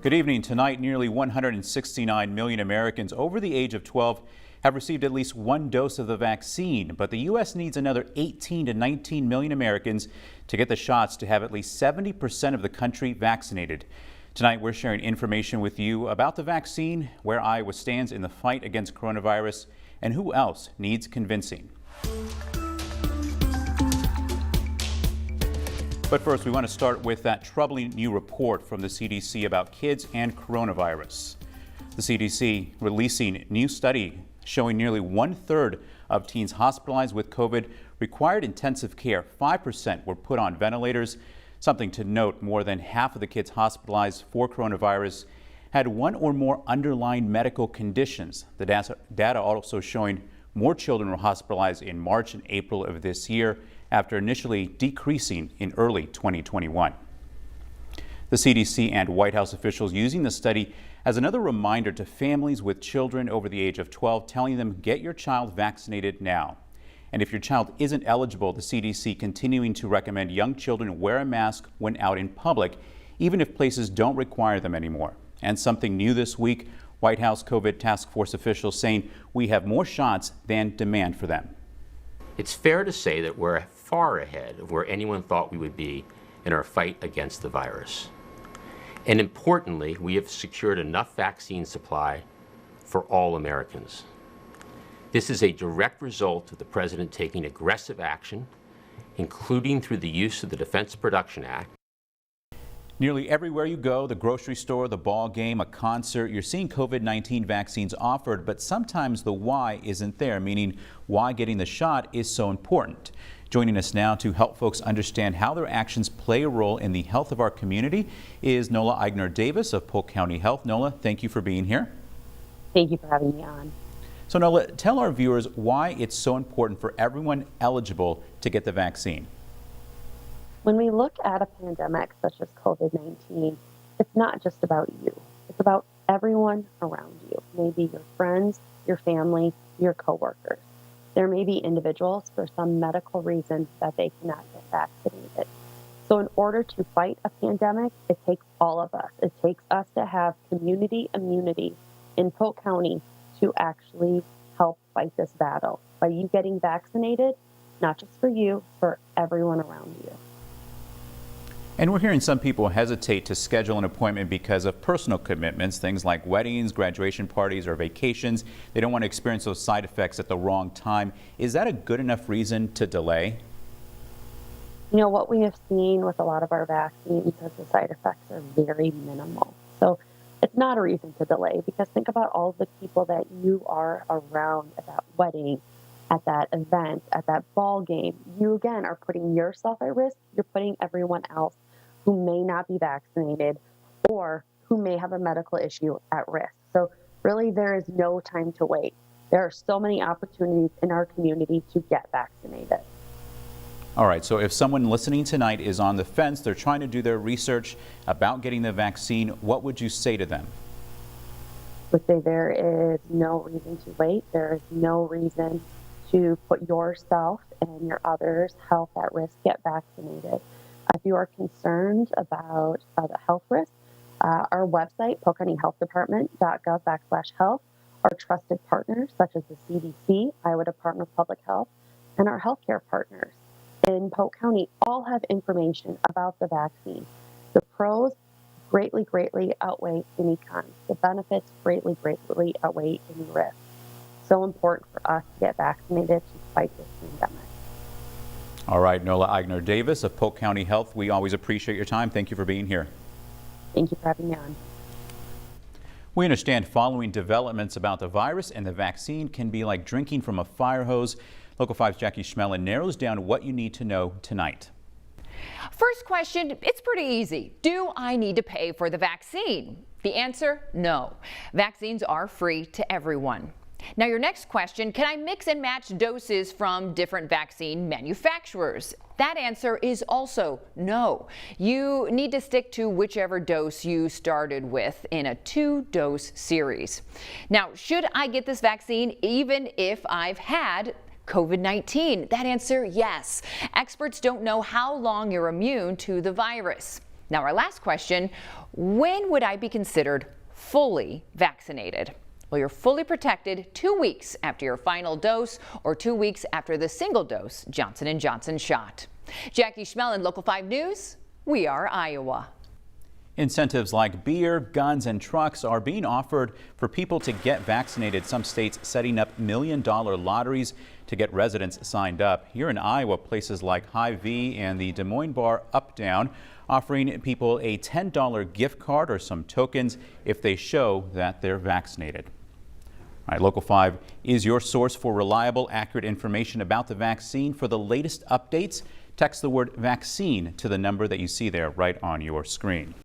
Good evening. Tonight, nearly 169 million Americans over the age of 12 have received at least one dose of the vaccine, but the U.S. needs another 18 to 19 million Americans to get the shots to have at least 70% of the country vaccinated. Tonight, we're sharing information with you about the vaccine, where Iowa stands in the fight against coronavirus, and who else needs convincing. But first, we want to start with that troubling new report from the CDC about kids and coronavirus. The CDC releasing new study showing nearly 1/3 of teens hospitalized with COVID required intensive care. 5% were put on ventilators. Something to note, more than half of the kids hospitalized for coronavirus had one or more underlying medical conditions. The data also showing more children were hospitalized in March and April of this year, after initially decreasing in early 2021. The CDC and White House officials using the study as another reminder to families with children over the age of 12, telling them get your child vaccinated now. And if your child isn't eligible, the CDC continuing to recommend young children wear a mask when out in public, even if places don't require them anymore. And something new this week, White House COVID task force officials saying we have more shots than demand for them. It's fair to say that we're far ahead of where anyone thought we would be in our fight against the virus. And importantly, we have secured enough vaccine supply for all Americans. This is a direct result of the President taking aggressive action, including through the use of the Defense Production Act. Nearly everywhere you go, the grocery store, the ball game, a concert, you're seeing COVID-19 vaccines offered, but sometimes the why isn't there, meaning why getting the shot is so important. Joining us now to help folks understand how their actions play a role in the health of our community is Nola Eigner-Davis of Polk County Health. Nola, thank you for being here. Thank you for having me on. So Nola, tell our viewers why it's so important for everyone eligible to get the vaccine. When we look at a pandemic such as COVID-19, it's not just about you. It's about everyone around you, maybe your friends, your family, your coworkers. There may be individuals for some medical reason that they cannot get vaccinated. So in order to fight a pandemic, it takes all of us. It takes us to have community immunity in Polk County to actually help fight this battle. By you getting vaccinated, not just for you, for everyone around you. And we're hearing some people hesitate to schedule an appointment because of personal commitments, things like weddings, graduation parties, or vacations. They don't want to experience those side effects at the wrong time. Is that a good enough reason to delay? You know, what we have seen with a lot of our vaccines is the side effects are very minimal. So it's not a reason to delay, because think about all of the people that you are around at that wedding, at that event, at that ball game. You, again, are putting yourself at risk. You're putting everyone else who may not be vaccinated or who may have a medical issue at risk. So really, there is no time to wait. There are so many opportunities in our community to get vaccinated. All right, so if someone listening tonight is on the fence, they're trying to do their research about getting the vaccine, what would you say to them? I would say there is no reason to wait. There is no reason to put yourself and your others' health at risk. Get vaccinated. If you are concerned about the health risk, our website, polkcountyhealthdepartment.gov/health, our trusted partners such as the CDC, Iowa Department of Public Health, and our healthcare partners in Polk County all have information about the vaccine. The pros greatly outweigh any cons. The benefits greatly outweigh any risks. So important for us to get vaccinated to fight this pandemic. All right, Nola Eigner-Davis of Polk County Health, we always appreciate your time. Thank you for being here. Thank you for having me on. We understand following developments about the virus and the vaccine can be like drinking from a fire hose. Local 5's Jackie Schmelin narrows down what you need to know tonight. First question, it's pretty easy. Do I need to pay for the vaccine? The answer, no. Vaccines are free to everyone. Now your next question, can I mix and match doses from different vaccine manufacturers? That answer is also no. You need to stick to whichever dose you started with in a 2-dose series. Now, should I get this vaccine even if I've had COVID-19? That answer, yes. Experts don't know how long you're immune to the virus. Now, our last question, when would I be considered fully vaccinated? Well, you're fully protected 2 weeks after your final dose or 2 weeks after the single dose Johnson & Johnson shot. Jackie Schmelin, Local 5 News, we are Iowa. Incentives like beer, guns, and trucks are being offered for people to get vaccinated. Some states setting up million-dollar lotteries to get residents signed up. Here in Iowa, places like Hy-Vee and the Des Moines bar Up Down offering people a $10 gift card or some tokens if they show that they're vaccinated. All right, Local 5 is your source for reliable, accurate information about the vaccine. For the latest updates, text the word vaccine to the number that you see there right on your screen.